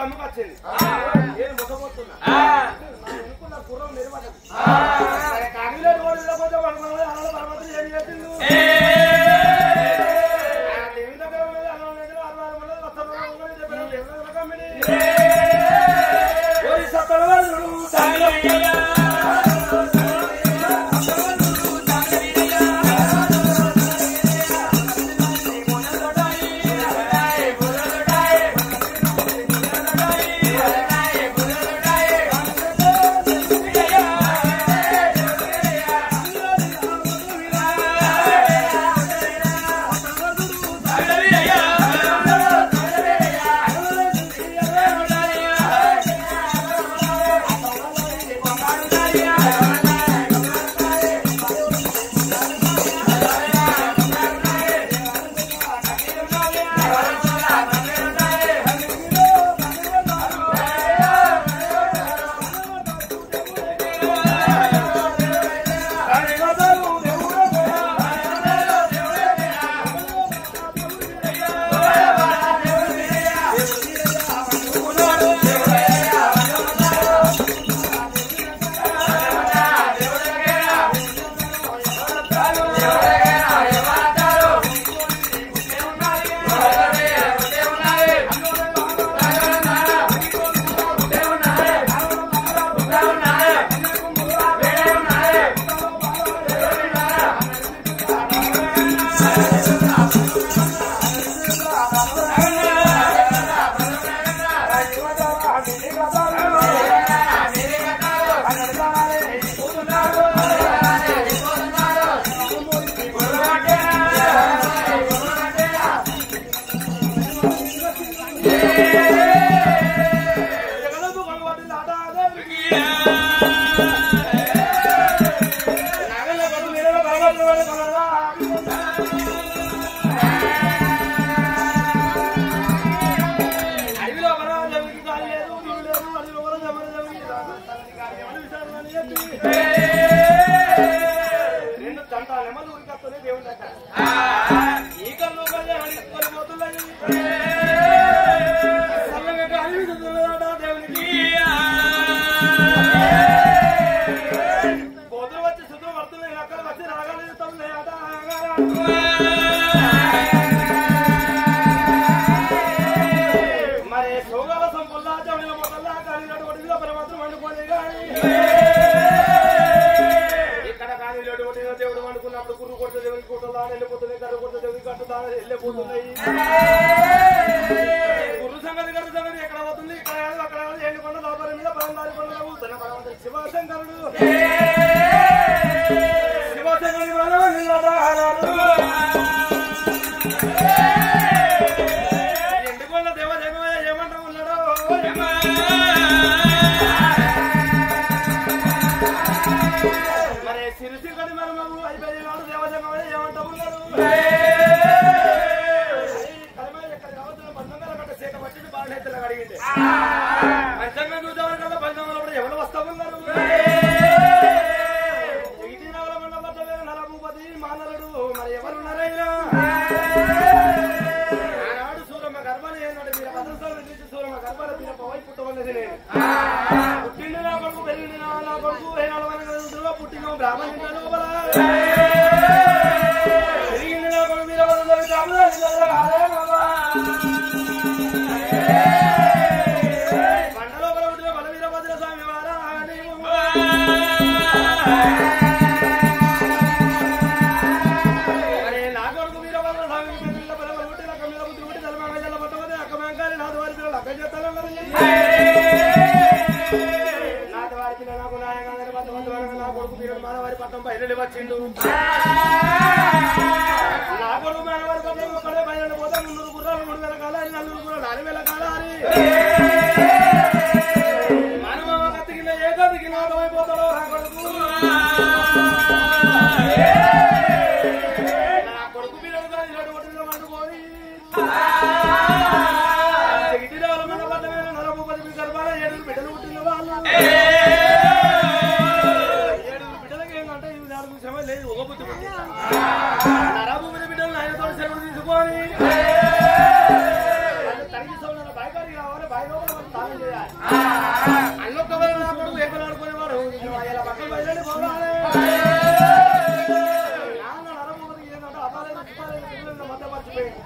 తమ్ముకు వచ్చింది నేను మొట్టమొత్తున్నా గుర్రం నిలబడ్డది కాకిలేడు కూడా నిలబోతే పడుకున్నది అలా పర్వతం ఏం చేసింది తాను చేయాలి అల్లొక్క కొడుకు ఏకలు ఆడుకునేవాడు ఇలా పక్కన బయలుదేరి పోవాలి నరమూరి ఏంటంటే అపాలైన మధ్య మర్చిపోయింది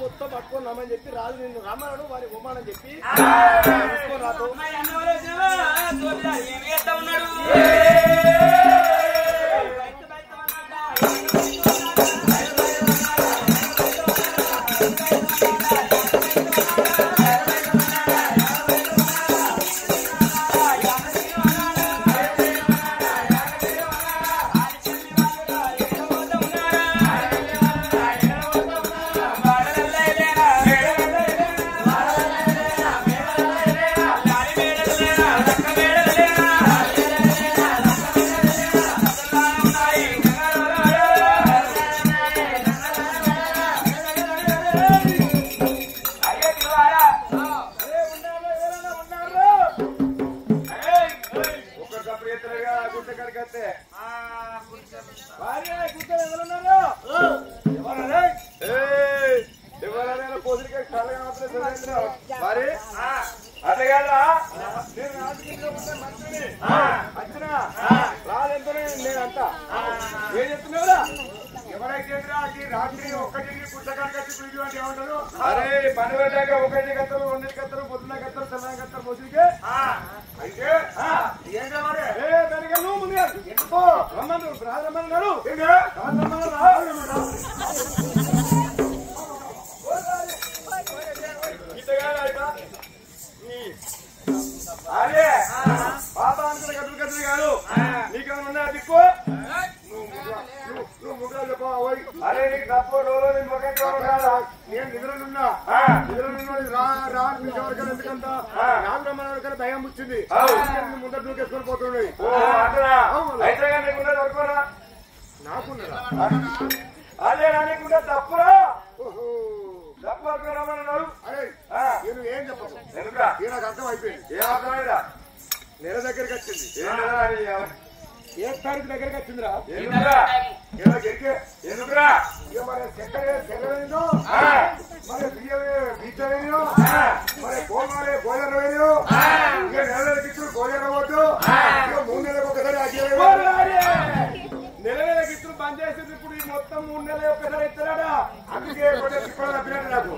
మొత్తం పట్టుకొని రమ్మని చెప్పి రాజు నిన్ను రమ్మను వారి ఉమ్మానని చెప్పి రాదు రాత్రి ఒక్కటి పుస్తకానికి ఏమంటారు అరే పని పెట్టాక ఒకటి కత్తలు రెండు కత్తలు పొద్దున కత్తలు తెల్ల కత్తలు మొదటికే అయితే ఏం కావాలి దానికి నువ్వు ముందుగా ఎందుకో రమ్మను రమ్మన్నాడు అదే పాప అనుకున్న కత్తులు కత్తులు కాదు నీకేమైనా ఉన్నా దిక్కు అరే నీకు తప్పు రోజు నేను ఒక నేను నిద్రలున్నా నిద్రలున్నా ఎందుకంత నాకు రమ్మని భయం వచ్చింది ముందర దూకేసుకొని పోతున్నాయి నాకున్నారా అదే నాకున్నా తప్పురా తప్పు రమ్మన్నాడు అరే నేను ఏం చెప్పను ఎందుకురా నాకు అర్థం అయిపోయింది ఏం అర్థమైందా నెల దగ్గరికి వచ్చింది ఏ తారీఖు దగ్గరికి వచ్చిందిరా ఎందుకురా మరి చెక్కరేందో మరి బియ్యమేనో మరి కోమాలే గోజర్ వేయో ఇక నెలలకి ఇచ్చుడు గోజర్ అవ్వద్దు ఇక 3 నెలలకు ఒకసారి నెల గిత్తులు బంద్ చేసేది ఇప్పుడు ఈ మొత్తం 3 నెలలు ఒకసారి ఇస్తాడా అందుకే అప్పినట్టు నాకు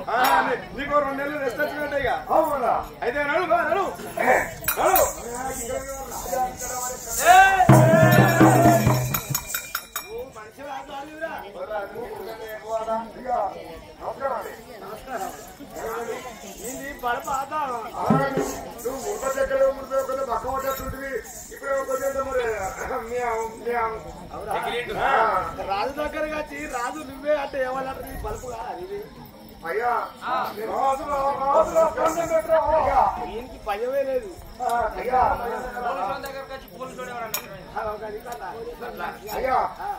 నీకు 2 నెలలు రెస్ట్ వచ్చినట్టే ఇక అవునా అయితే నడు నడు రాజు దగ్గరగా వచ్చి రాజు నువ్వే అంటే ఏమన్నారు నీ బలుపు అయ్యా దీనికి భయమే లేదు అయ్యా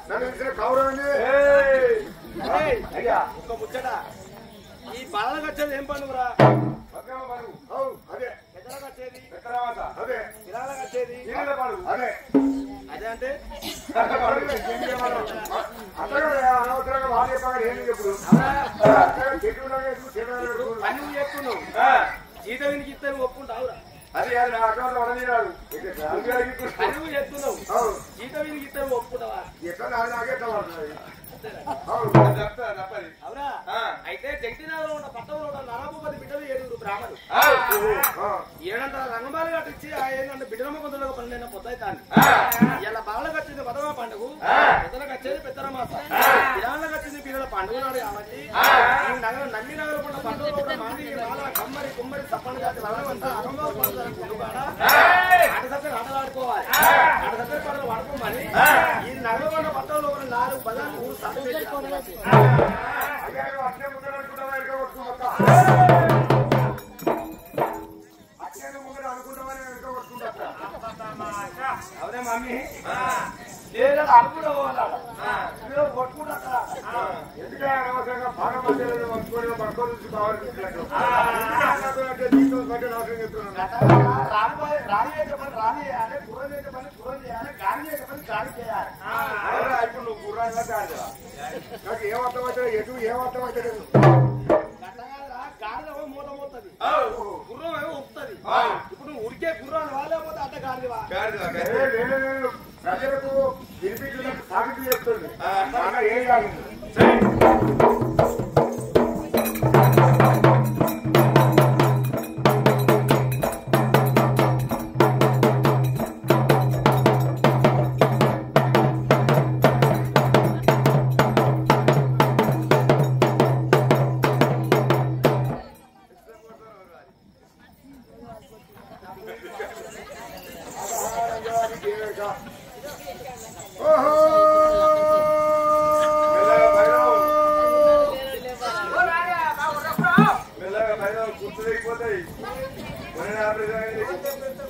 నన్ను ఇచ్చిన గౌరవండి అయ్యా ఒక ముచ్చట ఈ బాలకు వచ్చేది ఏం పండుగరా అదే ఎక్కడికి వచ్చేది అదే పిల్లలకు వచ్చేది అదే అదే అంటే అనవసరంగా వాళ్ళు చెప్పాలి ఏం చెప్పుడు పని చెప్తున్నావు జీతవినికి ఇస్తే ఒప్పుకుంటావురా అది నా అకౌంట్ లో వడనీరాడు నువ్వు చెప్తున్నావు జీతవినికి ఇస్తే ఒప్పుకుంటావా ఎట్లా నాకే అవునా అయితే జగతినగర్లో ఉన్న పట్టణంలో ఉన్న నరభూపతి బిడ్డలు 7 బ్రాహ్మణులు 700 రంగమాలు కట్టించి ఏంటంటే బిడ్డలమ్మ కొందరు పనులైన పొద్దుతాను ఇలా బాగా కట్టింది పదవ పండుగ పెద్దలకు వచ్చేది పెద్దల మాస పిల్లలకు వచ్చింది పిల్లల పండుగ నాడు కాబట్టి నగరం నమ్మి నగరం ఉన్న పండుగ కూడా మాది బాల కమ్మరి కుమ్మరి తప్పని జాతి అంతా అరంభం పండుగ అడసత్తే ఆటలాడుకోవాలి అడసత్తే పండుగ పడుకోమని ఈ నగరం ఉన్న పట్టణంలో ఉన్న 4 పదాలు 3 సభలు చేసుకోవాలి అవునే మమ్మీ లేదా అనుకుంటా కొట్టుకుంటా ఎందుకంటే అనవసరంగా బాగా మధ్యలో పట్టుకొని పట్టుకొని కావాలి రాణి అయితే పని రాణి చేయాలి గుర్రం అయితే పని గుర్రం చేయాలి గాలి అయితే పని గాలి చేయాలి ఇప్పుడు నువ్వు గుర్రంగా కాదు నాకు ఏమర్థమైతే ఎటు ఏమర్థమైతే లేదు గాడిద మూత మోతుంది గుర్రం ఏమో ఉప్పుతుంది ఇప్పుడు నువ్వు ఉడికే గుర్రాన్ని వాళ్ళకపోతే అంత గాడివా ప్రజలకు వినిపించినట్టు సాగితీ చేస్తుంది ఏం కాదు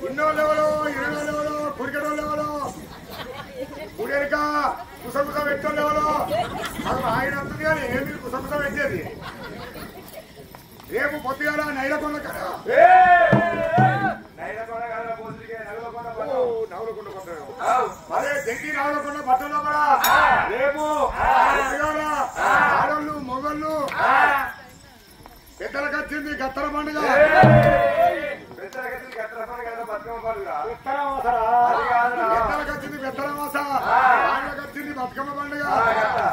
ఇన్నో లెవెలో 20 లెవెలో కురికడో లెవెలో కుడేరిక కుసకుస పెట్టో లెవెలో అది ఆయన అంటుంది కానీ ఏమి కుసకుస పెట్టేది రేపు పొద్దుగాల నైలకొండ కదా అదే దగ్గర నవలకొండ పట్టణంలో కూడా రేపు పొద్దుగాల ఆడళ్ళు మొగళ్ళు పెద్దలకు వచ్చింది గత్తర పండుగ పెద్దలకు వచ్చింది పెద్దలమాస వాళ్ళకి వచ్చింది బతుకమ్మ పండుగ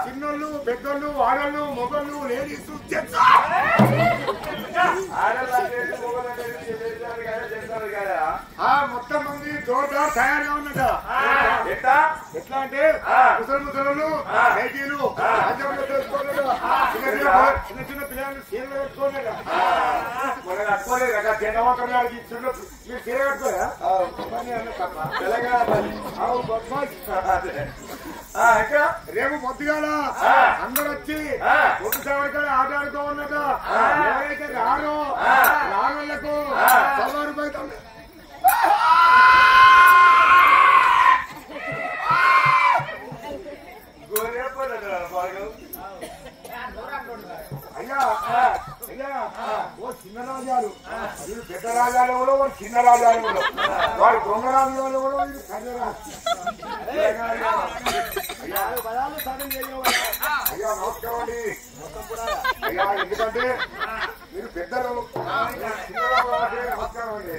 చిన్నోళ్ళు పెద్దోళ్ళు ఆడళ్ళు మొగళ్ళు లేడీస్ మొత్తం మంది జోర్దార్ తయారుగా ఉన్నట ఎట్లా అంటే ముసలు నైటీలు చిన్న చిన్న పిల్లలు సీరలు పెట్టుకోలేదు మీరు సీర కట్టుకోరా రేపు పొద్దుగాల అందరు వచ్చి పొద్దు సేవడికాడ ఆట ఆడుకోవాలట ఎవరైతే రానో రానులకు 100 రూపాయలు అయ్యా అయ్యా ఓ చిన్న రాజాలు వీళ్ళు పెద్ద రాజాలు ఎవరో వాడు చిన్న రాజాలు ఎవరో వాడు దొంగ రాజాలు ఎవరో వీళ్ళు పెద్ద అయ్యా నమస్కారం అండి అయ్యా ఎందుకంటే మీరు పెద్దలు నమస్కారం అండి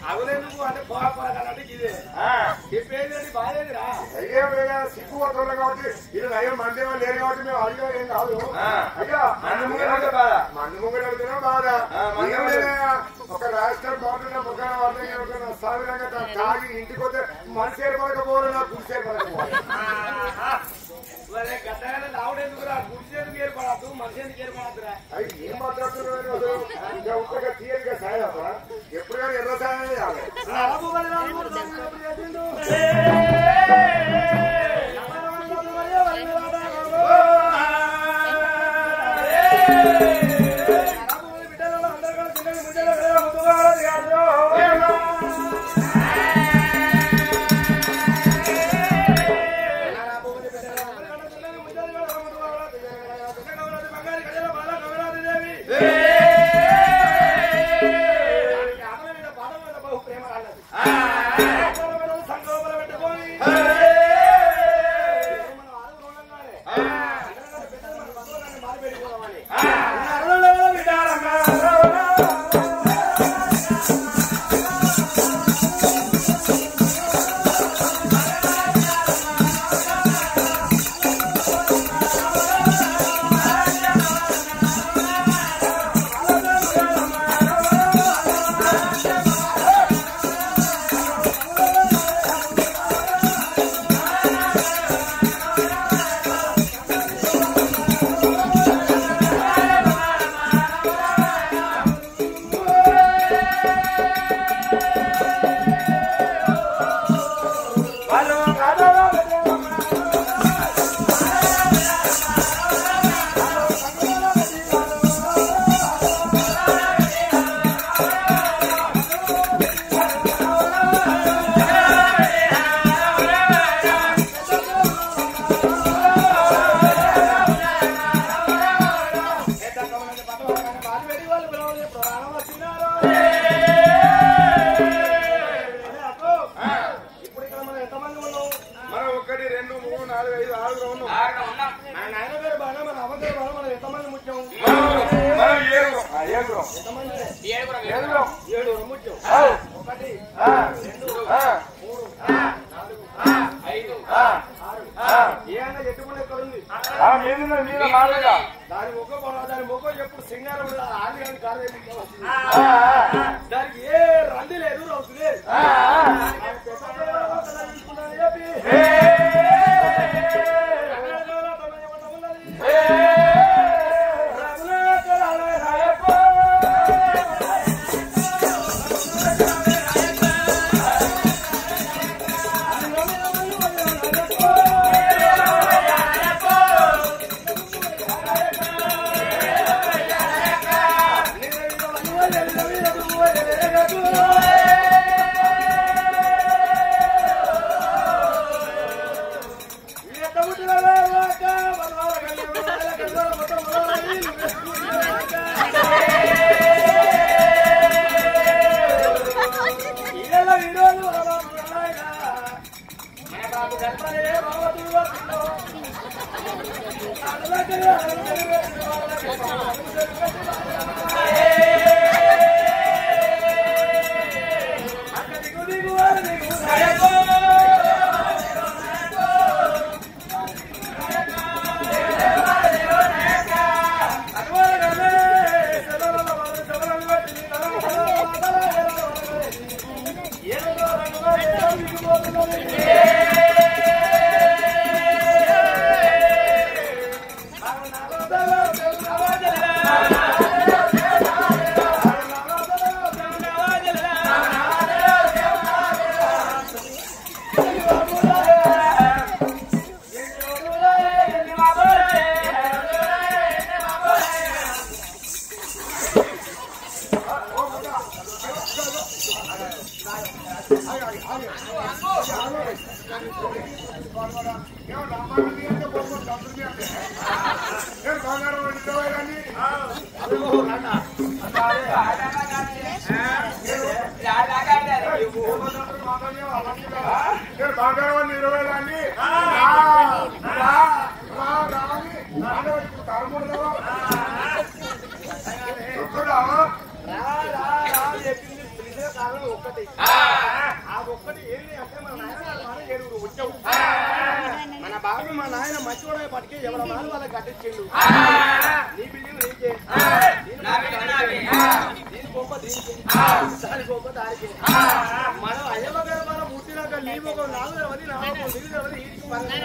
అవులేందుకు అంటే పోవాలంటే ఇదే చెప్పేది బాగాలేదురా అయ్యే సిగ్గు పడుతున్నాం కాబట్టి ఇది అయ్యో మందేమో లేని కాబట్టి మేము అడిగా ఏం కాదు అయ్యా మంది ముంగడు అడిగినా బాధ ఒక రాష్ట్రం బాగుంటున్న ముఖాన వాళ్ళ సాధారణంగా తాగి ఇంటికి వస్తే మనిషి ఏర్పడకపోవాలి నా గుడిసి ఏర్పడకపోవాలి రావుడెందుకురా గుడిసి ఎందుకు ఏర్పడద్దు మనిషి ఎందుకు ఏర్పడద్దురా అది ఏం మాట్లాడుతున్నారు ఇంకా ఉత్తగా తీయగా సాయం ఎప్పుడు కానీ ఎర్ర సాయం చేయాలి 2 3 4 5 6 ఉన్నాం. మన నాయన పేరు బాగా మన అమ్మ పేరు బాగా మనం ఎంతమంది ముఖ్యం ఏడుగురు ముఖ్యం 1 2 3 4 5 6 ఏమన్నా ఎట్టుకుని ఎక్కడ ఉంది దాని ముఖం ఎప్పుడు సింగారం ఆది కానీ కాదు దానికి ఏ రంది లేదు రౌతు లేదు మన బాబు మా నాయన మంచివాడే పట్టుకే ఎవరి మాలు వాళ్ళకి కట్టించిండు నీ బిల్డింగ్ నీకే దీని గొప్ప దీనికి దాని గొప్ప దానికి మనం అయ్యమ్మగారు మనం పుట్టినాక నీవు ఒక 4 మంది 4 మంది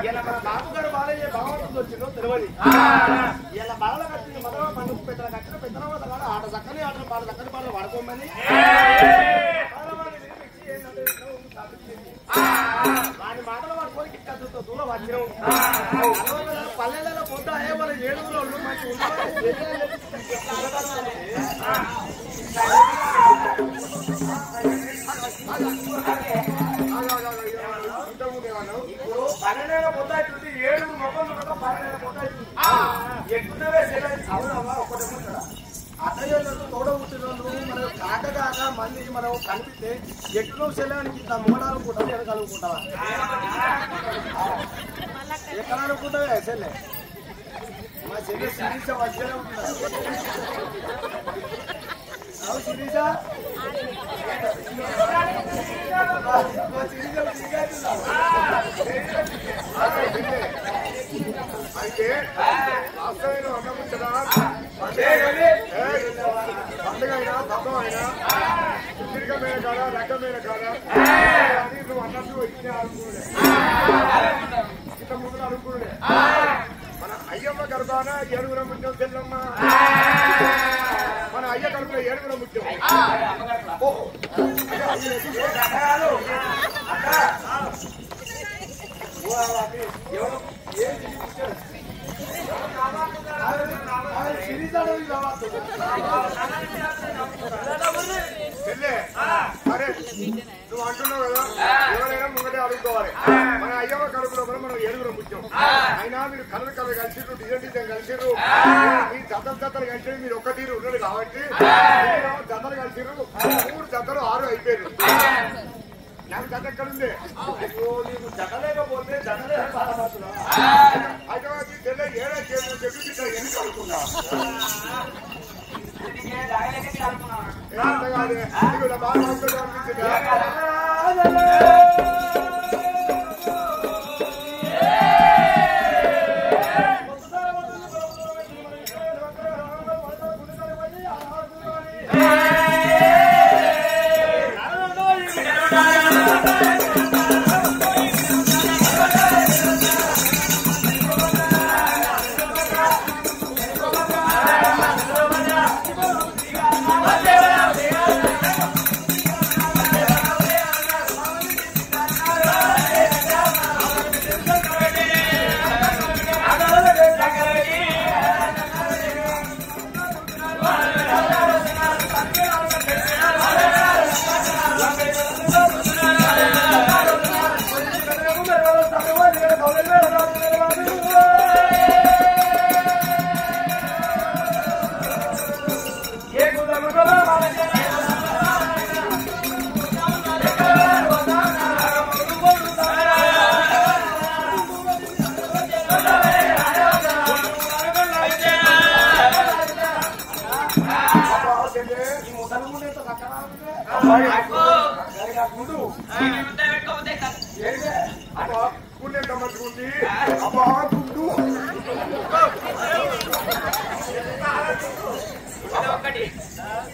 ఇలా మన బాబు గారు బాలయ్యే భగవంతుడు వచ్చిందో తెలియదు ఇలా బాల కట్టింది మొదల పండుగ పెద్దల కట్టిన పెద్దల కాదు ఆట చక్కని ఆటలు పాట చక్కని పాటలు పడుకోమని వాడి మాటలు పడుకొని కిట్టతో దూరం వచ్చినాం పల్లెలలో పొద్దు అయ్యే వాళ్ళ 7 రోజులు మంచి ఇప్పుడు 12 పొద్దు అవుతుంది 7 మొక్కలు 12 పొద్దు అవుతుంది ఎక్కువే అవునమ్మా ఒకటే అతయ్యలు తోడ పుట్టినోళ్ళు మనం కాకగాక మంది మనం కనిపిస్తే ఎట్లు సెలవునికి ఇట్లా మూడాలనుకుంటాం వెనకాలనుకుంటావా ఎక్కడ అనుకుంటావే సెల్లె మా చెల్లి శిరీష వచ్చేనే ఉంటున్నారు శిరీష అయితే అన్నముంటదా పండుగ అయినా పబ్బం అయినా సుదీర్ఘమైన కాదా రకమైన కాదా అని నువ్వు అన్నట్టు ఇచ్చిన అనుకునే ఇంత ముందు అనుకునే మన అయ్యమ్మ గర్భాన 7 ముత్యం చెల్లమ్మ మన అయ్య కడుపులో 7 ముత్యం అరే నువ్వు అంటున్నావు కదా ఎవరైనా ముంగటే అడుగుకోవాలి మన అయ్యమ్మ కడుపులో కూడా మనం 7 ముత్యం అయినా మీరు కలర్ కలిసిర్రు డిజైన్ కలిసిర్రు మీ జతలు కలిసి మీరు ఒక్క తీరు ఉన్నది కాబట్టి జతలు కలిసిర్రు 3 జతలు 6 అయిపోయారు నాకు జత ఎక్కడుంది ముచ్చుకుంది అబ్బా గుండు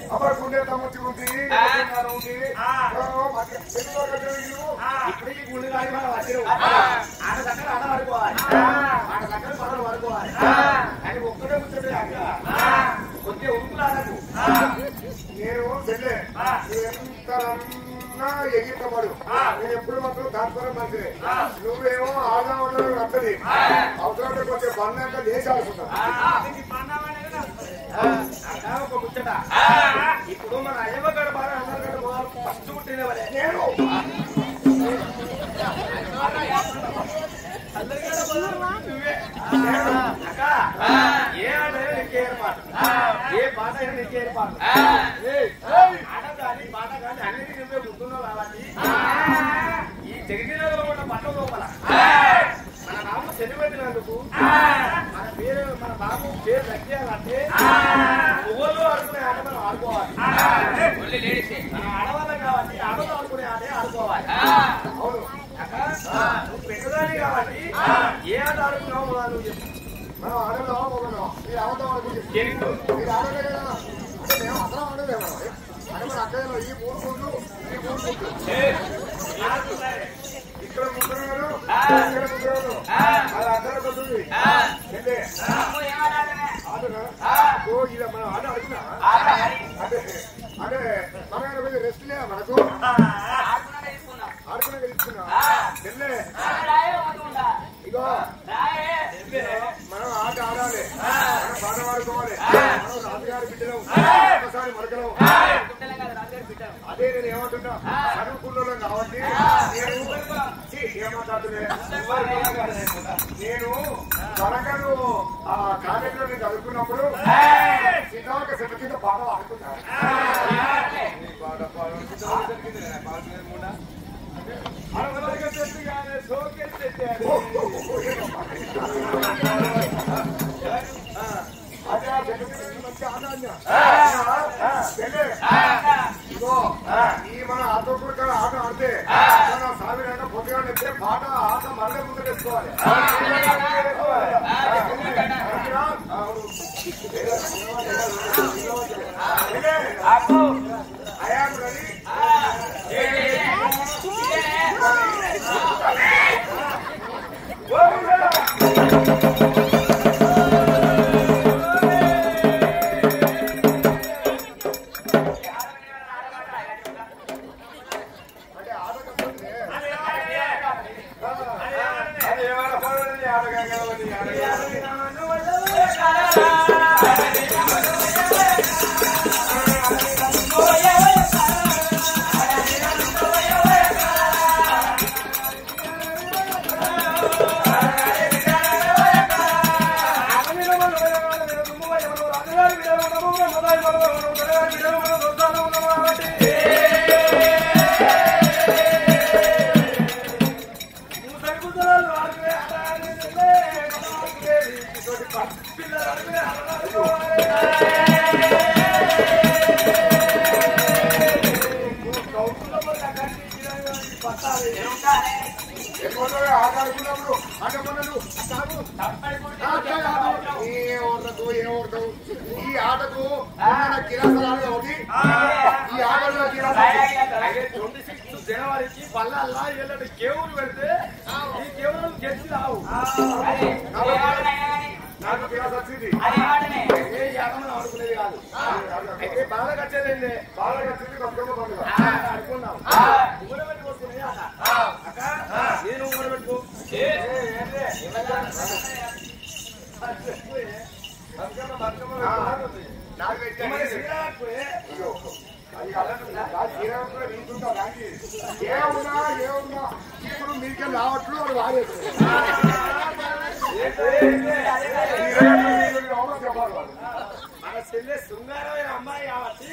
అబ్బా గుండె ముచ్చుకుంది ఇప్పటికీ గుండె కాదు మనం వచ్చారు ఆడ దగ్గర ఆడ పడుకోవాలి ఆడ దగ్గర పడలు పడుకోవాలి అని ఒక్కడే కూర్చోండి కొద్దిగా ఉరుకులాడకు నేను చెల్లె ఎంతన్నా ఎగిరికపడు నేను ఎప్పుడు మాత్రం దానిపరం మంచిదే నువ్వేమో ఆదా ఉండడం నచ్చది అవసరం కొంచెం బంధంగా లేచాల్సిందా ఒక ముచ్చట ఇప్పుడు మన అయ్యమ్మగడ బాగా అందరికడ బాగా ఫస్ట్ పుట్టినవరే నేను ఏ ఆట నీకే ఏర్పాటు ఏ పాట అయినా నీకే ఏర్పాటు ఆట కానీ పాట కానీ అన్నిటి నువ్వే గుర్తున్నావు కాబట్టి ఈ జగనగరంలో ఉన్న పట్ల లోపల మన నామ చదివెట్టినందుకు మన పేరు మన బాబు పేరు దక్కేయాలంటే ఊళ్ళో ఆడుకునే ఆట మనం ఆడుకోవాలి మన ఆడవాళ్ళం కాబట్టి ఆడలో ఆడుకునే ఆటే ఆడుకోవాలి అవును నువ్వు పెద్దదాన్ని కాబట్టి ఏ ఆట ఆడుకున్నావు నువ్వు చెప్పు మనం ఆడలో పోగొన్నాం మీరు అవతాం అనుకుంటే మీరు ఆడలే కదా అంటే మేము అందరం ఆడలేము అంటే మన అక్కయ్యలో ఈ మూడు గుండ్లు ఈ మూడు గుండ్లు ఇక్కడ ముగ్గురు ఇక్కడ ముగ్గురు అది అందరూ కొద్ది ఆటనా ఇది మనం ఆట ఆడుకున్నా అంటే అంటే మన కొంచెం రెస్ట్ లేదా మనకు ఆడుకున్నాక తీసుకున్నా చెల్లె ఇగో మనం ఆట ఆడాలి మనం పాట పాడుకోవాలి మనం రాజుగారి బిడ్డలం ఒకసారి మరకలం అదే నేను ఏమంటున్నా చదువుకున్నాం కాబట్టి నేను వరంగల్ కాలేజీలో నేను చదువుకున్నప్పుడు సిద్ధాక సెట్ కింద పాట ఆడుకున్నాను ఇగో ఈ మన ఆటోకుడు ఆట ఆడితే సావిరంగ పొద్దుగా చెప్తే పాట ఆట మళ్ళీ ముందు తెచ్చుకోవాలి ఐఆమ్ రెడీ ఈ ఆటకు కిరాసరాలు ఒకటి ఈ ఆటలో జనవరికి పల్లల్లా ఏళ్ళటి కేవులు పెడితే ఈ కేవులు గెలిచి రావు నాకు కిరాస వచ్చింది ఏ యాగమని ఆడుకునేది కాదు అయితే బాగా కట్టేదండి బాగా వచ్చింది బతుకమ్మ పండుగ ఆడుకున్నాం ఊడబెట్టుకోసుకునే ఆట అక్క నేను ఊడబెట్టుకో నాకు ఏమున్నా ఇప్పుడు మీకే రావట్లు వాడు వాడేది చెప్పాలి మన చెల్లె శృంగారమైన అమ్మాయి కాబట్టి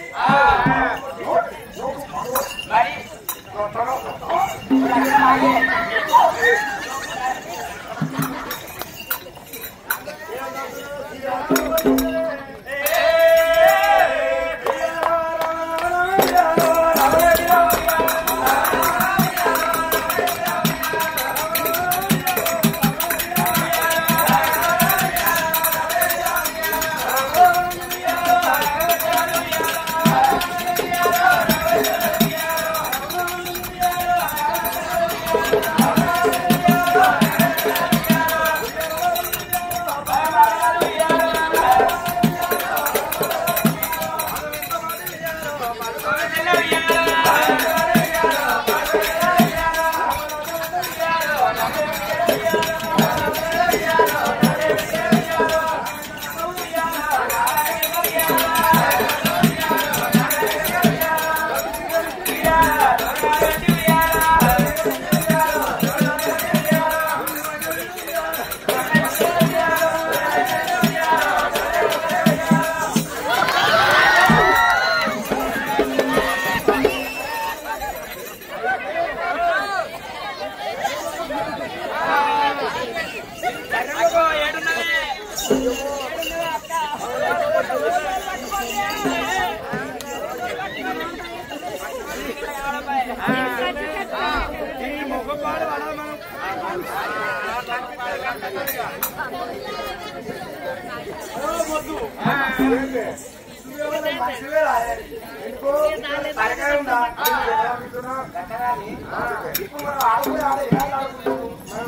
ఇప్పుడు మనం ఆడుకునే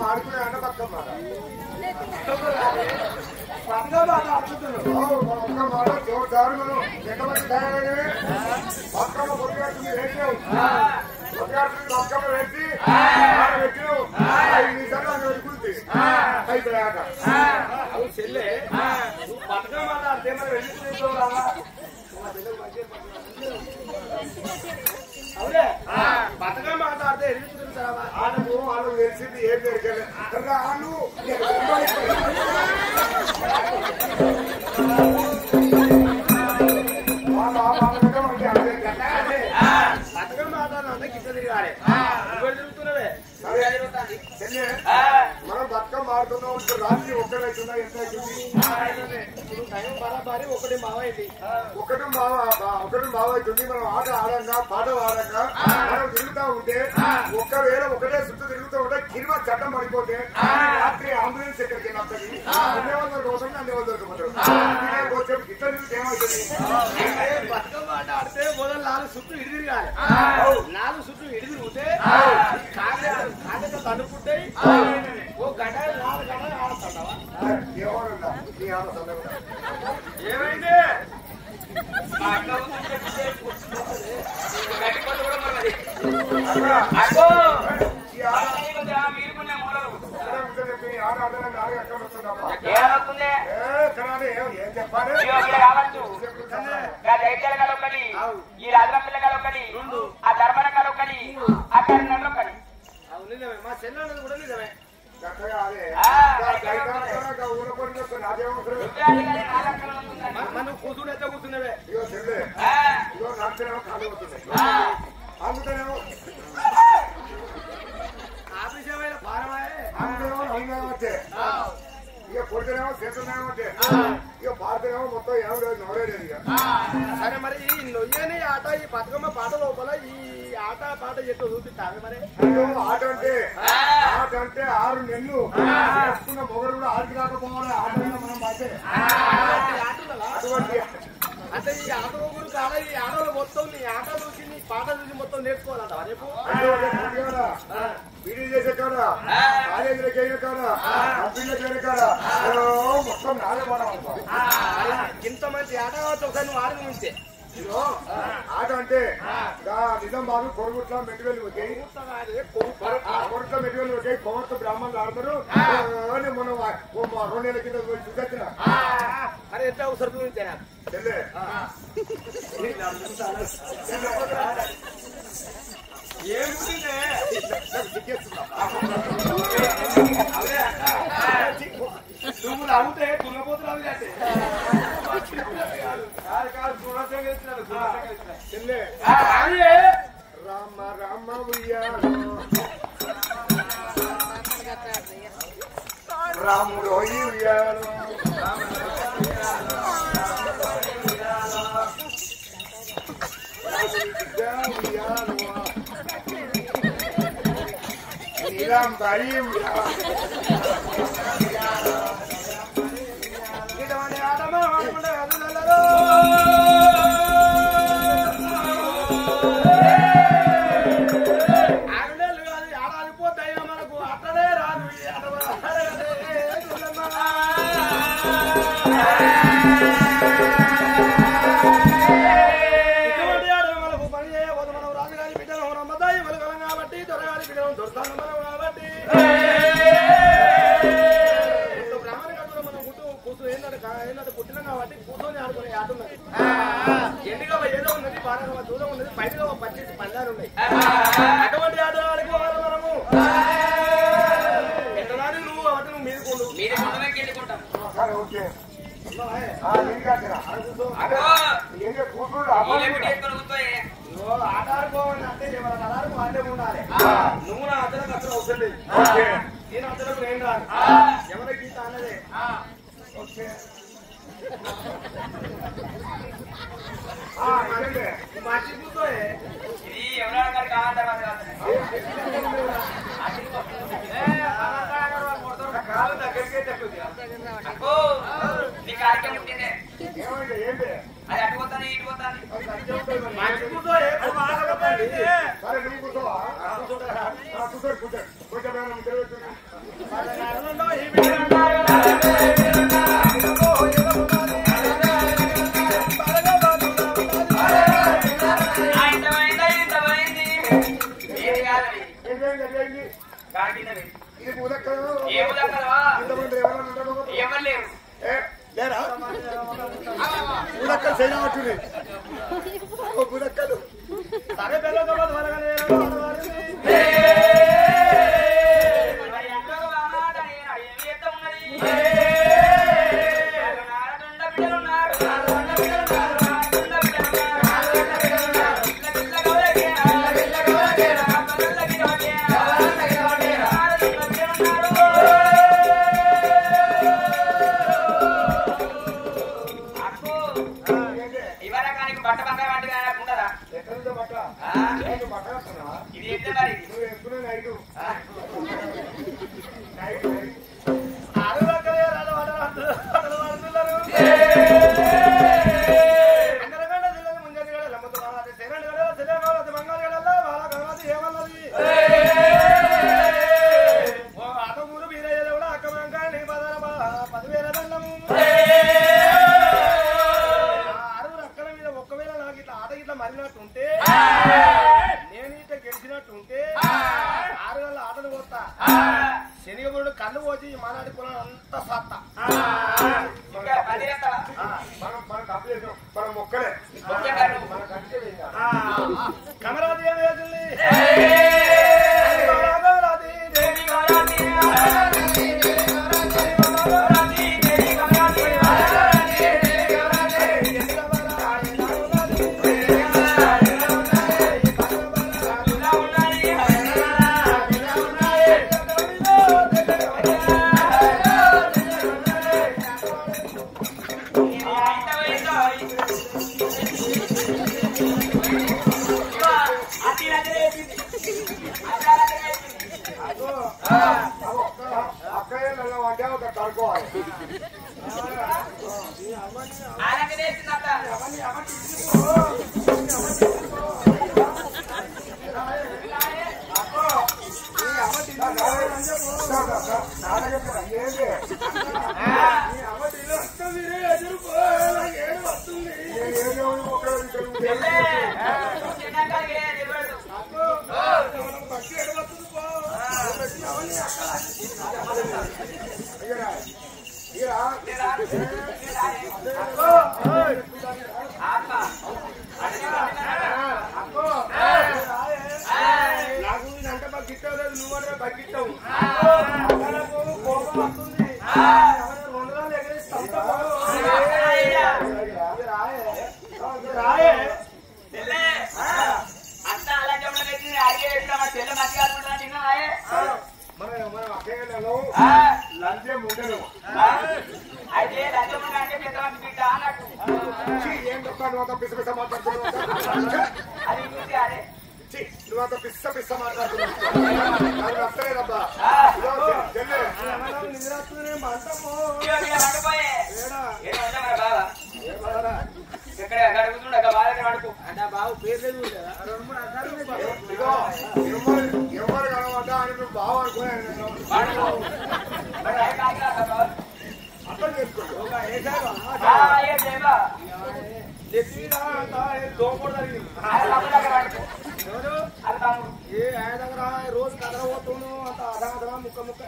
ఆడుకునే అన్న పక్కమ్మ ఒక్క మాట జోరుదారు మనం ఎంతమంది తయారైనవి పక్కమ్మ పొద్దుగాడుతుంది వేసినావు పొద్దుగాడుతుంది పక్కమ్మ వేసి పెట్టినావు 5 నిమిషాలు అక్కడ వెళ్తుంది అయిపోయాక అవు చెల్లె బతుకమ్మ అంటే మనం వెళ్ళి అవునే బతుకమ్మ ఆడితే ఎదురు తిరుగుతావా ఆడకు వాళ్ళు తెలిసింది ఏం జరిగేది రాను బతుకమ్మ ఆడాలంటే కింద తిరగాలి తిరుగుతున్నవే మనం బతుకమ్మ ఆడుతున్నాం రాత్రి ఒక్కడైతుందా ఎంత అవుతుంది ఇప్పుడు టైం బరాబరి ఒకటి మావైంది ఒకటి బావ అవుతుంది మనం ఆట ఆడంగా పాట ఆడంగా మనం తిరుగుతా ఉంటే ఒక్కవేళ ఒకటే చుట్టూ తిరుగుతూ ఉంటే కిరువ చట్టం పడిపోతే రాత్రి అంబులెన్స్ ఎక్కడికి వెళ్ళి అన్నేవాళ్ళు కోసం అన్నేవాళ్ళు దొరకమంటారు వచ్చే గిట్ల తిరిగితే ఏమవుతుంది బతుకమ్మ ఆట ఆడితే మొదలు 4 చుట్టూ ఇడి తిరగాలి 4 చుట్టూ ఇడి తిరిగితే కాళ్ళతో తడుపుంటాయి ఓ గంట 4 గంటలు ఆడుతున్నావా ఎవరుందా నీ ఆట ఏమైంది ఆట ఆడడానికి ఎక్కడ వస్తుందమ్మా ఏం చెప్పాలి ఈ రాజుల పిల్లగాలు ఒకటి ఆ ధర్మరంగాలు ఒకటి ఆ కర్ణంలో ఒకటి నిజమే మా చెల్లెలు కూడా నిజమే మనం కూర్చుని ఎట్లా కూర్చున్నవే ఇగో చెల్లె ఇగో నడిచినేమో ఖాళీ అవుతుంది అందుకనేమో ఆఫీసమైన భారమే అందుకేమో నవ్వునేమో వచ్చే ఇక కొడుకునేమో చేతున్నామో వచ్చే ఇక పాడుతేనేమో మొత్తం ఏం లేదు నవరే లేదు ఇక సరే మరి ఈ నొయ్యని ఆట ఈ బతుకమ్మ పాట లోపల ఈ ఆట పాట ఎట్లా చూపిస్తాను మరి ఆట అంటే 6 నెలలు చేసుకున్న మొగడు కూడా ఆడికి రాకపోవాలి ఆట మనం పాటే అటువంటి అంటే ఈ ఆట ఊరు కాడ ఈ ఆటలు మొత్తం నీ ఆట చూసి నీ పాట చూసి మొత్తం నేర్చుకోవాలంట రేపు వీడియో చేసే కాడా కాలేజీలకు అయిన కాడా కంపెనీలకు అయిన కాడా మొత్తం నాదే పడాలి ఇంత మంచి ఆట ఒకసారి నువ్వు ఆడి నుంచే ఆట అంటే నిజామాబాద్ కొడుగుట్ల మెట్టువెళ్ళి వచ్చాయి కొడుట్ల మెట్టువెళ్ళి వచ్చాయి కోవర్త బ్రాహ్మణులు ఆడతారు మనం 2 నెలల కింద చూసొచ్చిన అరే ఎంత అవసరం చూపించారా చెల్లె నువ్వు అవుతే దున్నపోతున్నావు చెల్లె రామ రామ రాముడు ఉయ్యాలు నీలాంబరి ఇటువంటి ఆటమా ఆడుకుంటే అదులలో ఆడలు కాదు ఆడాలిపోతాయి మనకు అట్టనే రాదు ఈ ఆట ఇటువంటి ఆట మనకు పని చేయబోదు మనం రాజుగారి బిడ్డలు రమ్మతాయి మనకలం కాబట్టి దొరగాలి బిడ్డలు దొరకాలి మనం కాబట్టి మీరు ముందుకి వెళ్ళుకుంటాం. సరే ఓకే ఆధారుకోవాలి అంటే ఆధారకు వాళ్ళే ఉండాలి. నువ్వు నా అద్దలకు అసలు అవసరం లేదు. నేను అద్దలకు నేను రాను. ఎవరికి గీత అన్నదే మంచి కూర్చోయే. ఇది ఎవరైనా గారు కావాలంటారు కాలం దగ్గరికే చెప్తుంది. అనుకో నీ కార్యక్రమం ఉంటేనే ఏంటి అది అటుపోతాను ఇటుపోతాను. మంచి కూర్చోయే. సరే నువ్వు కూర్చోవా కూర్చోండి కూర్చోండి కొంచెం ఎవరు లేరు లేరా బుడక్కలు చేయవచ్చు బుడక్కలు సరే పిల్లలు బట్ట బంగారం అంటే ఉండదా? ఇది ఎంత మరి? మరినట్టుంటే నేను ఇట గెలిచినట్టుంటే 6 గంటల ఆటలు పోతా. శనిగబురుడు కళ్ళు పోచి మానాడి పొలం అంతా సత్తా మన మొక్కలే కమరాది ఏం వేసింది? రోజు కదలబోతును అంత అదా ముక్క ముక్క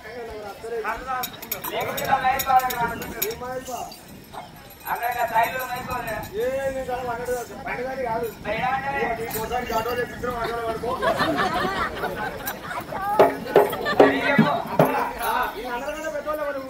పండుగ కాదు అందరికన్నా పెద్దవాళ్ళు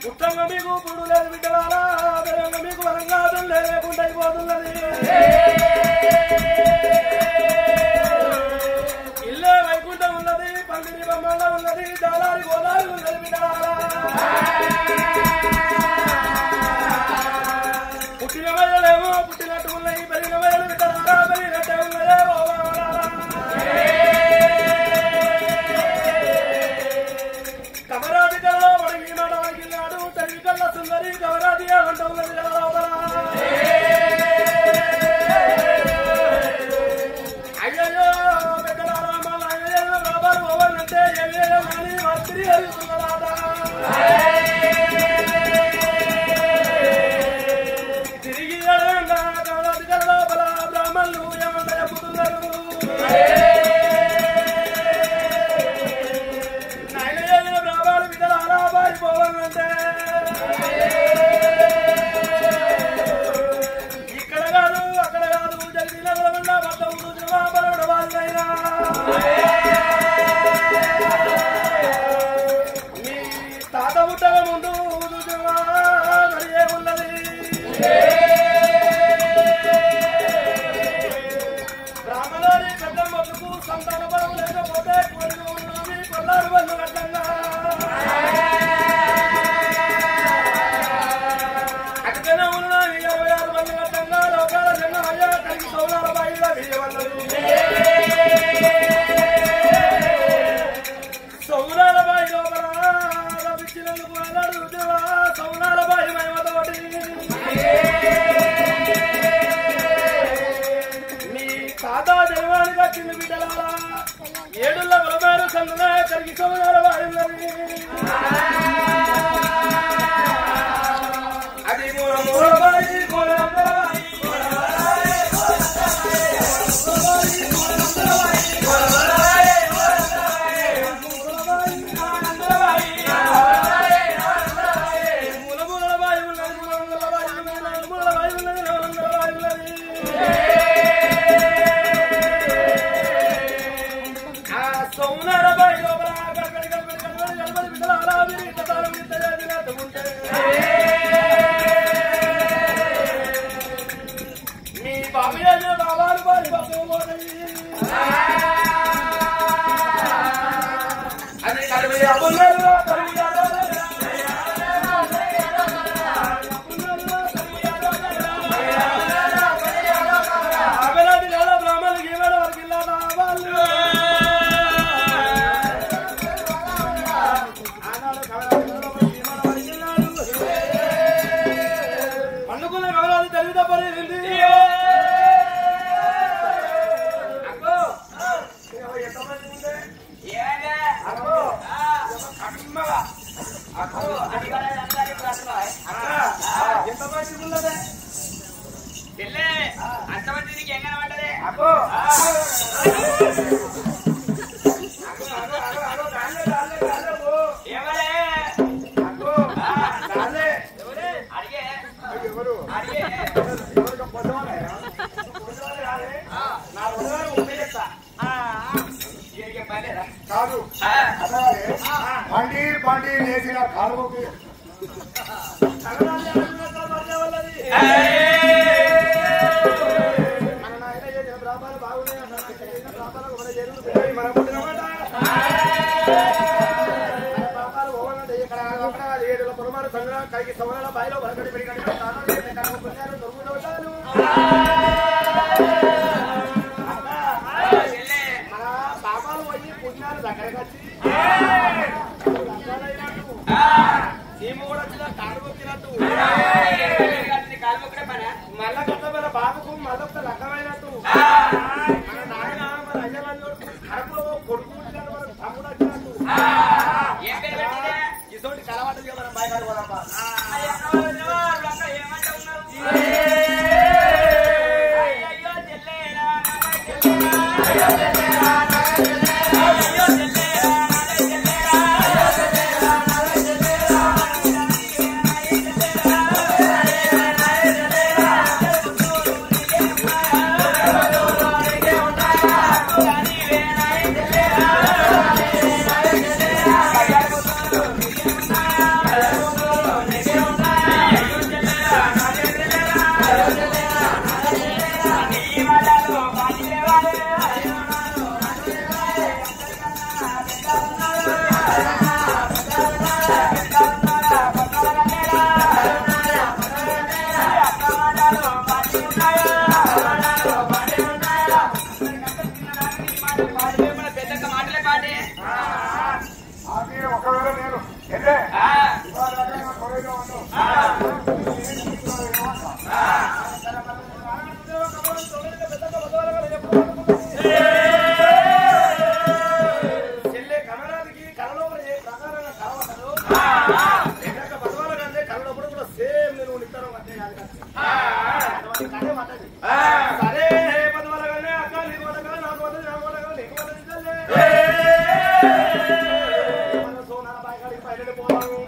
పుట్టంగా మీకు పుడు లేదు బిడ్డలారా బెరంగా మీకు వరంగా లేకుండా అయిపోతున్నది ఇల్లే వైకుంఠం ఉన్నది పందిరి బొమ్మల ఉన్నది దాలారి గోదావరి ఉన్నది బిడ్డలారా పుట్టిన వయలేమో పుట్టినట్టు ఉన్నాయి పెరిగిన వయలు బిడ్డలారా పెరిగినట్టే ఉన్నాయే కమరాది కల్లో వడిగి మాట వడిగినాడు తల్లి కళ్ళ సుందరి కమరాది అంటున్నది అయ్యో పెద్దలారా మళ్ళీ అయ్యో బాబాలు పోవాలంటే ఏమేయో కానీ మంత్రి అడుగుతున్నాడా తిరిగి అడగంగా కమరాది కళ్ళ లోపల బ్రాహ్మణులు ఏమంట చెప్పుతున్నారు ఇక్కడ కాదు అక్కడ కాదు జరిగిన మీ తాత పుట్టక ముందు మరే ఉన్నది బ్రాహ్మణుడి పెద్ద మొదలుకు సంతాన బలం లేకపోతే కోరిక ఉన్నది కొల్లారు బంధు కట్టంగా సౌరాల బాయి లోపల పిచ్చినందుకు వెళ్ళాడు సౌరాల బాయి మహిమతోటి నీ తాత దైవానికి వచ్చింది బిడ్డలారా ఏడుల్ల బలమారు సందున కలిగి సౌరాల బాయి అది మూల బాయి అంతమందికి ఎంగన పడ్డదే కాదు పండి పండి నేసిన కాలువకి కలిగి సవరణ బాయిలో వరకడి పెరిగాడు మన పాపాలు పోయి పుణ్యాలు దగ్గరకు వచ్చి సీమ కూడా వచ్చిన కాలు మొక్కినట్టు మళ్ళా కట్టబల బాబుకు మళ్ళొక్క లగ్గమైనట్టు మన నాయన మన అయ్యవాళ్ళు కడుపులో కొడుకు తమ్ముడు వచ్చినట్టు ఇటువంటి కలవాటు మనం బయటకు పోదాం చెల్లె కమరానికి కళలో ఏ ప్రకారంగా కావాలదు పదవాల కంటే కళలో కూడా సేమ్ నేను ఇస్తాను అంటే సరే పదవాల కానీ అక్క నీకు వదక నాకు వదలు నాకు వదక నీకు వదలు సోనాల బాయికాడికి బయట పోదాము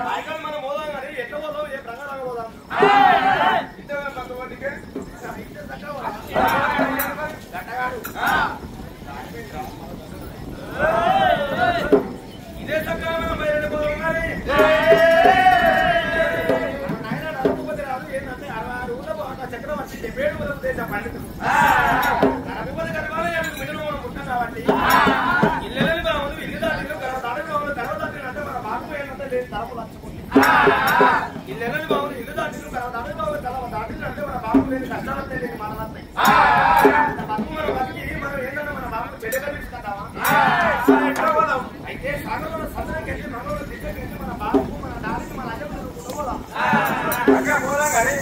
బాయికాడి మనం పోదాం కానీ ఎట్లా పోదాం ఏ ప్రకారంగా పోదాం ఇదే చక్కగా బయట పోదాం కానీ నాయన నడకపోతే రాదు ఏంటంటే 66 ఊళ్ళో చక్రవర్తి 70 ఊళ్ళో దేశ పండితుడు నడకపోతే కడవాలి మిగిలిన మనం పుట్టాం కాబట్టి ఇల్లు బాగుంది ఇల్లు దాటిలో దాడి బాగుంది గడవ దాటిన అంటే మన బాబు ఏంటంటే లేదు తరపు లక్షకుంది ఇల్లు బాగుంది ఇల్లు దాటిలో దాడి బాగుంది కలవ దాటిలో అంటే మన బాబు లేని కష్టాలు తెలియదు మన వస్తాయి బతుకు మన బతికి మనం ఏంటంటే మన బాబు చెడ్డగా తీసుకుంటామా ఎట్లా పోదాం అయితే సాగరంలో సదనకి వెళ్ళి మనోళ్ళు దిగ్గకి వెళ్ళి మన బాబుకు మన దానికి మన అడ్డం పోదాం పోదాం కానీ పోదాం కానీ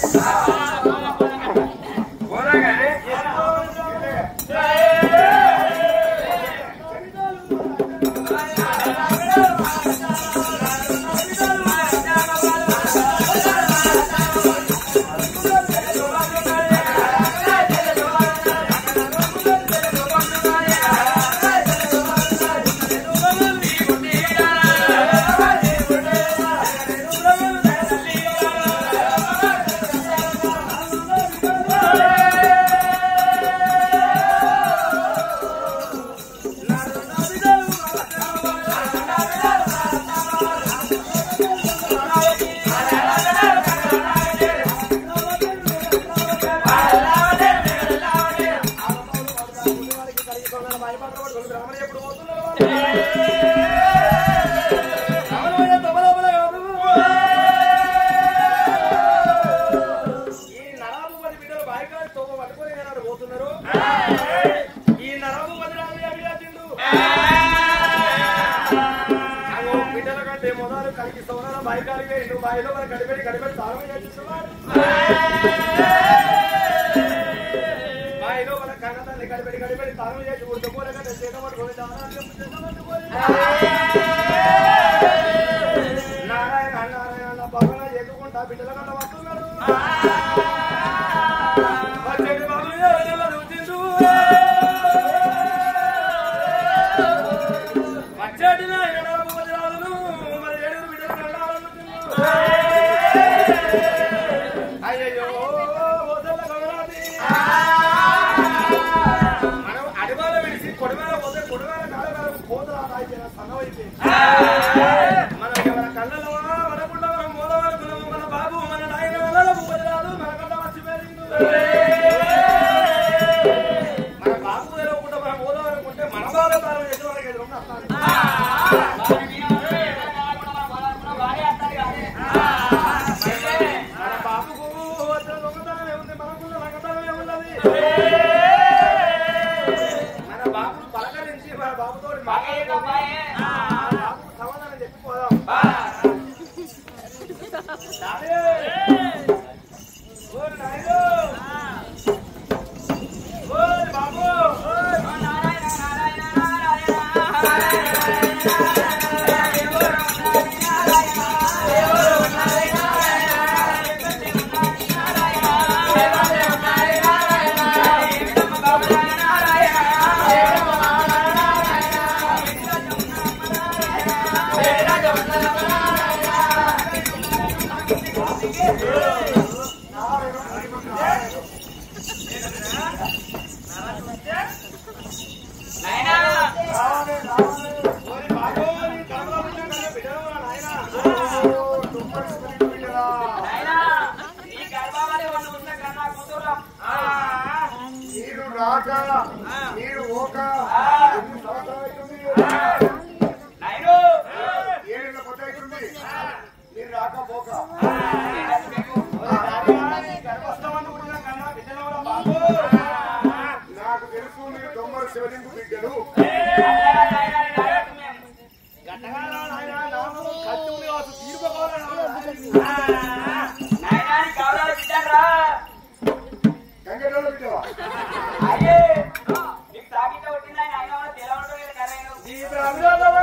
కావాలి బిడ్డరా గంగలో బిడ్డవా అయ్యే నీకు తాగితే వచ్చిందా ఆయన తెలవడం కరెను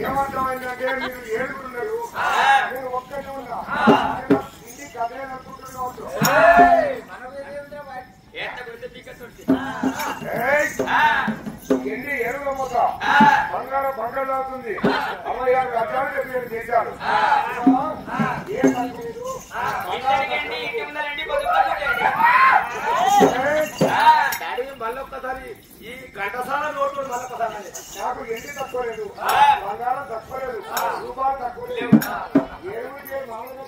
ఏమంటామంటే మీరు ఏడుగురున్నారు నేను ఒక్కనే ఉన్నా ఇంటి కథలే అనుకుంటున్నావచ్చు ఎన్ని ఏడుగుల మొక్క బంగారం బంగారు అవుతుంది అమ్మాయి గారు అట్లాంటి చెప్పి చేశారు మళ్ళొక్కసారి ఈ ఘంటసాల నోట్లు మళ్ళొక్కసారి నాకు ఎండి తక్కువ లేదు బంగారం తక్కువ లేదు రూపాయలు తక్కువ లేవు ఏడు మామూలుగా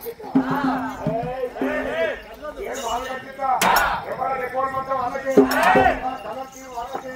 చెప్తా ఎవరు రిపోర్ట్ మొత్తం వాళ్ళకి తనకి వాళ్ళకి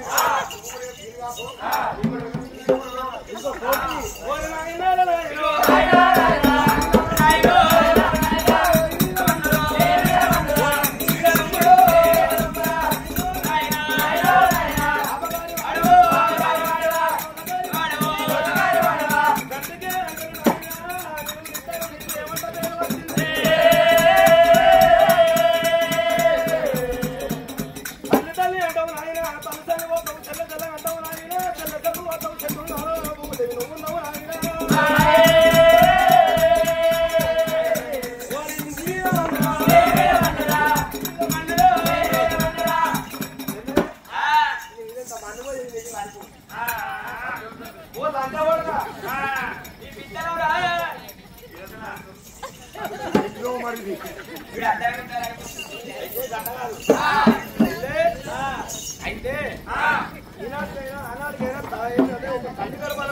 అయితే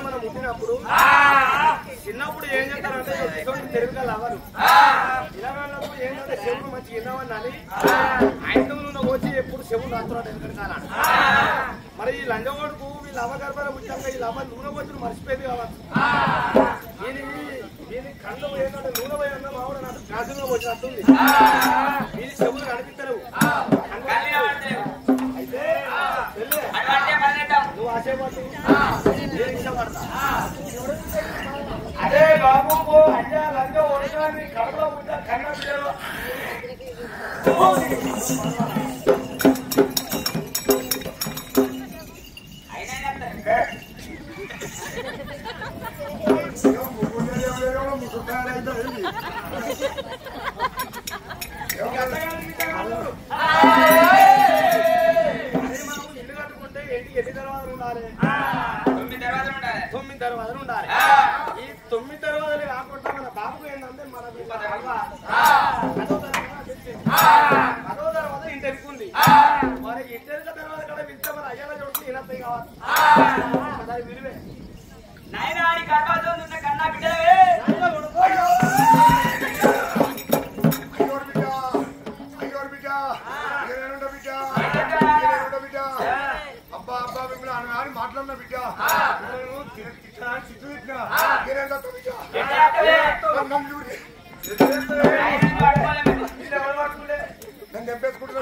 మనం పుట్టినప్పుడు చిన్నప్పుడు ఏం చేస్తారంటే తెలుగుగల అవ్వరు ఇలాగప్పుడు ఏంటంటే చెవులు మంచి విన్నామని ఐదు వచ్చి ఎప్పుడు చెవులు రాత్రాడు ఎందుకంటే మరి ఈ లంగవాడుకు వీళ్ళ అవ్వగర్భాల ముఖ్యంగా వీళ్ళ అవ్వ నూనె పోతులు మర్చిపోయింది కావచ్చు. దీని కళ్ళు ఏంటంటే నూనె పోయినా మావిడ నాకు గాజుగా వచ్చినట్టుంది. వీరి చెవులు కనిపిస్తారు. అయితే నువ్వు ఆశపడు ఇష్టపడతా. అదే బాబు అయ్యా లంగ ఒడగాని కడుపులో పుట్ట కన్న పిల్లలు ఇల్లు కట్టుకుంటే ఎన్ని దర్వాజలు ఉండాలి? 9 దర్వాజలు ఉండాలి. ఈ 9 దర్వాజలు కాకుండా మన బాబుకు ఏంటంటే మన అదో దర్వాజ ఇంటి ఎదుకుంది. మరి ఇంటి ఎదుక దర్వాజ కూడా వెళ్తే మన అయ్యాల చోటు ఇనత్తాయి కావాలి. అది విలువే నాయనాడి గర్భాతో ఉన్న కన్నా బిడ్డలే అబ్బా అబ్బా మిమ్మల్ని అని మాట్లాడిన బిడ్డ నన్ను ఎంపేసుకుంటున్నా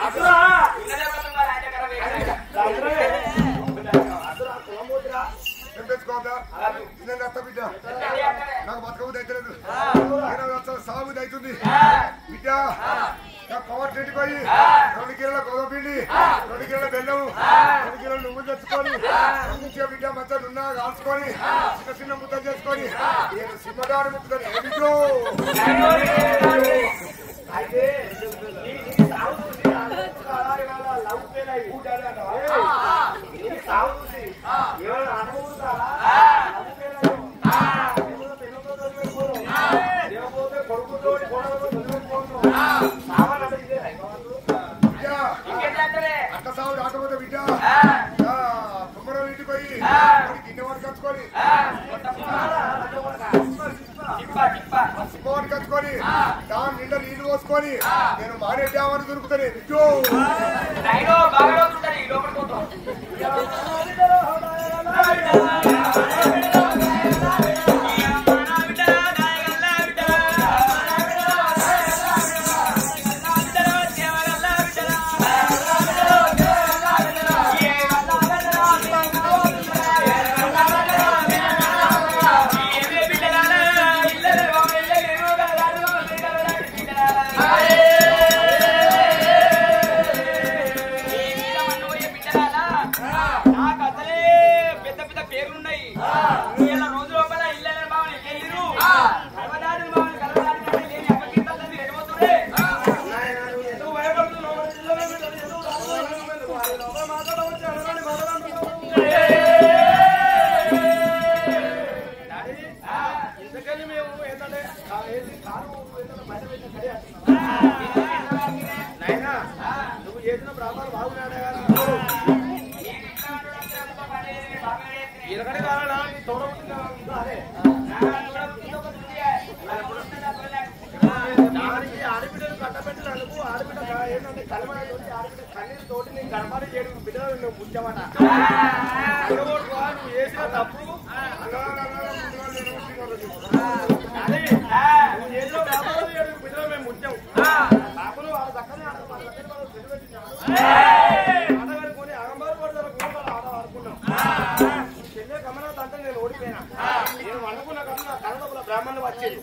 ఎంపేసుకోవద్దా నేను అత్త బిడ్డ నాకు బతకబుద్ధి అవుతలేదు సాగుబుద్ధి అవుతుంది బిడ్డ కవర్ చెట్టుకోయి 2 కిలోల గోధుమ పిండి 2 కిలోల బెల్లం 2 కిలోల నువ్వులు తెచ్చుకొని మంచిగా బిడ్డ మంచిగా నున్నా కాల్చుకొని చిన్న చిన్న ముద్ద చేసుకొని నేను సిమ్మదారు ముద్దని ఏమిటో అయితే అట్ట సాగు రాకపోతే బిడ్డ తొమ్మిది ఇంటికి పోయి గిన్నె వాడు కచ్చుకొని సిమ్మవాడు కచ్చుకొని దాని నిండా నీళ్లు పోసుకొని నేను మానేద్దామని దొరుకుతానే బిడ్డో నువ్వు చేసిన బ్రాహ్మణులు బాగున్నాడా ఇరగడి కావాలా తోడబుట్టిన దానికి ఆడబిడ్డలు కట్టబెట్టినందుకు ఆడబిడ్డ ఏంటంటే కలమని ఆడబిడ్డ కన్నీరు తోటి నేను గడపాలి చేయడం బిడ్డలు నువ్వు ముఖ్యమాట నువ్వు చేసిన తప్పు నువ్వు చేసిన బిడ్డలు మేము ముఖ్యం బాబులు వాళ్ళ దక్కనే ఆడగలుకొని అగంబారు పడతారు ఆడ ఆడుకున్నాం చెల్లె గమనాథ్ అంటే నేను ఓడిపోయినా నేను వండుకున్న కన్నా కన్నడపుల బ్రాహ్మణులు వచ్చేది